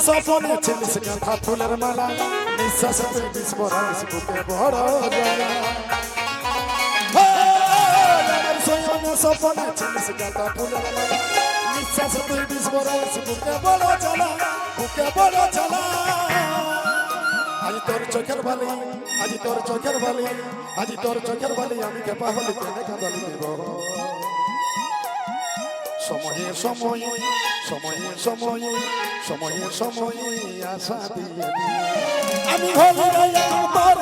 স্বপনে ছিলিস গাঁথা ফুলের মালা নিঃশ্বাস তুই বিস্ফোরণ বুকে বড় জ্বালা শয়নে স্বপনে ছিলিস গাঁথা ফুলের মালা নিঃশ্বাস তুই বিস্ফোরণ বুকে বড় জ্বালা বুকে বড় জ্বালা আজ তোর চোখের বালি আজ তোর চোখের বালি আজ তোর চোখের বালি আমি খেপা হলি কেনে কাঁদালি দেব সময়ে সময় সময়ে সময় সময়ে সময় আশা দিয়ে আমি হলি তোর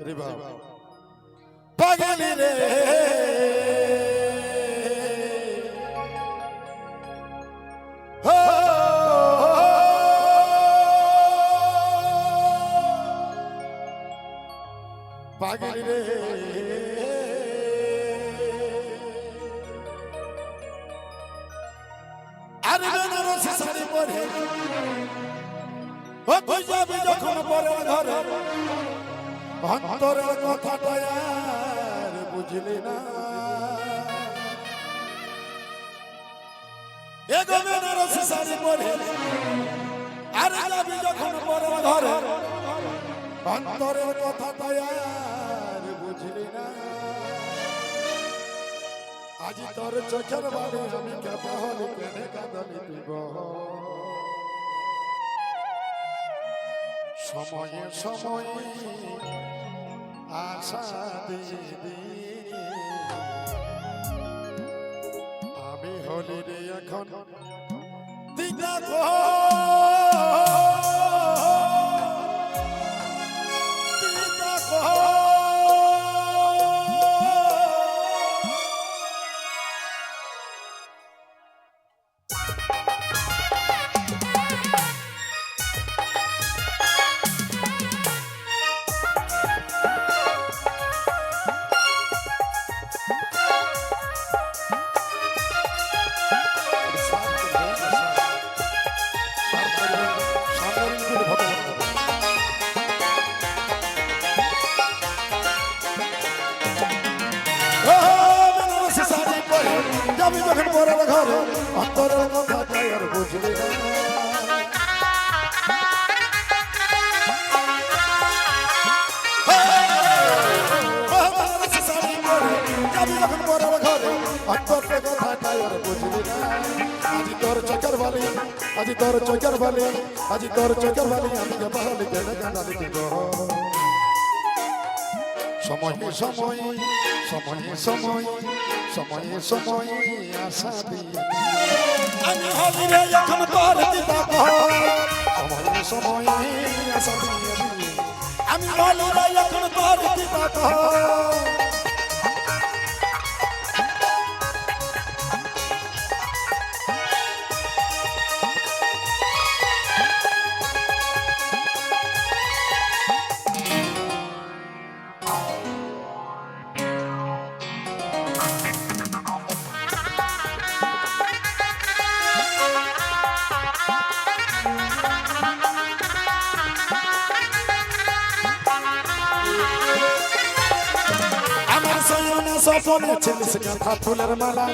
রে বাবা পাগলি রে পাগলি রে আরে বেনারসি শাড়ি পরে ও তুই যাবি যখন পরে ঘরে অন্তরের কথাটা আর বুঝলি না এগো বেনারসি শাড়ি পরে আরে যাবি যখন পরে ঘরে অন্তরের কথাটা আর বুঝলি না আজি তোর চোখের বাড়ি আমি কেবা হলি কেনে কাঁদালি দিব সময়ে সময়ে আশা দিদি আমি হলি রে এখন দিদা গো যাবি যখন পরে ঘরে অন্তরের কথাটা আর বুঝলি না যাবি যখন পরে ঘরে অন্তরের কথাটা আর বুঝলি না আজি তোর চোখের বালি আজি তোর চোখের বালি আজি তোর চোখের বালি আমি যে বাহলি কেনে কাঁদালি দিব সময়ে সময় সময়ে সময় সময়ে সময়ে আশা দিয়ে আমি হলি রে এখন তোর দিদা সময়ে সময়ে আশা দিয়ে আমি হলি রে এখন তোর দিদা স্বপনে ছিলিস গাঁথা ফুলের মালা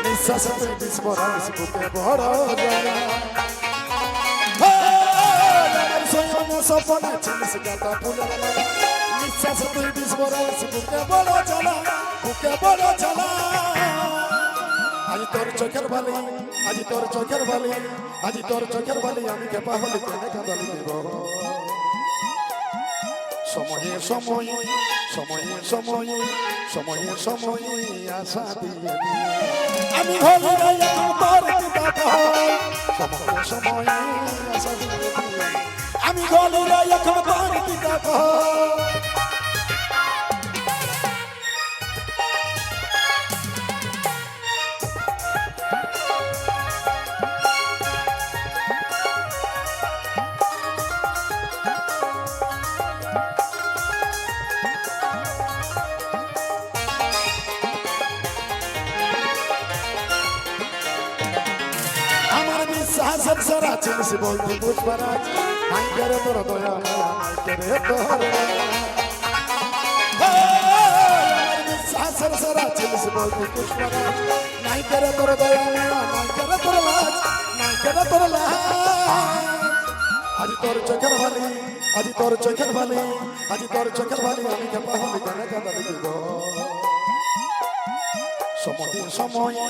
নিঃশ্বাস তুই বিস্ফোরণ বুকে বড় জ্বালা স্বপনে ছিলিস গাঁথা ফুলের মালা নিঃশ্বাস তুই বিস্ফোরণ বুকে বড় জ্বালা বুকে বড় জ্বালা আজি তোর চোখের বালি আজি তোর চোখের বালি আজি তোর চোখের বালি আমি খেপা হলি কেনে কাঁদালি দেব সময়ে সময় সময়ে সময়ে সময়ে সময়ে আশা দিয়ে আমি হলি রে এখন তোর দিদা সময়ে সময়ে আশা দিয়ে আমি হলি রে এখন তোর দিদা সাহসের সারা চিনিস বলতে বুঝবারাজ হাই করে তোর দয়া হাই করে তোর সাহসের সারা চিনিস বলতে পুষ্পরাজ নাই করে তোর দয়া মায়া নাই করে তোর লাজ নাই করে তোর লাজ আজি তোর চোখের ভালি আজি তোর চোখের ভালি আজি তোর চোখের ভালি আমি খেপা হলি কেন কাঁদা দিব সময়ে সময়ে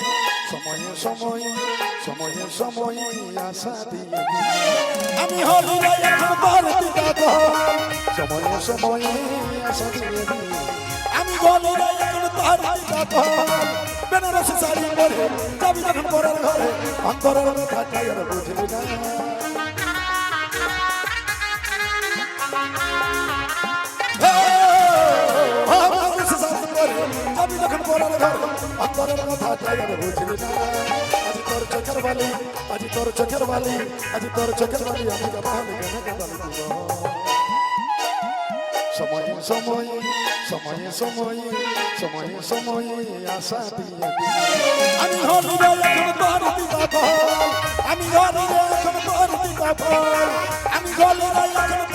সময়ে সময়ে সময়ে সময়ে আশা দিয়ে আমি হলি এখন তোর দিদা সময়ে সময়ে আশা দিয়ে আমি হলি এখন তোর দিদা বেনারসি শাড়ি পরে যাবি যখন পরের ঘরে অন্তরের কথা আর বুঝবি না যাবি যখন পরের ঘরে অন্তরের কথা আর বুঝবি না আজি তোর চোখের বালি আজি তোর চোখের বালি আজি তোর চোখের বালি আমি গাবালি কেন গাবালি দিব সময়ে সময়ে সময়ে সময়ে সময়ে সময়ে আশা দিয়ে আমি হলি এখন তোর দিদা আমি হলি এখন তোর দিদা আমি হলি এখন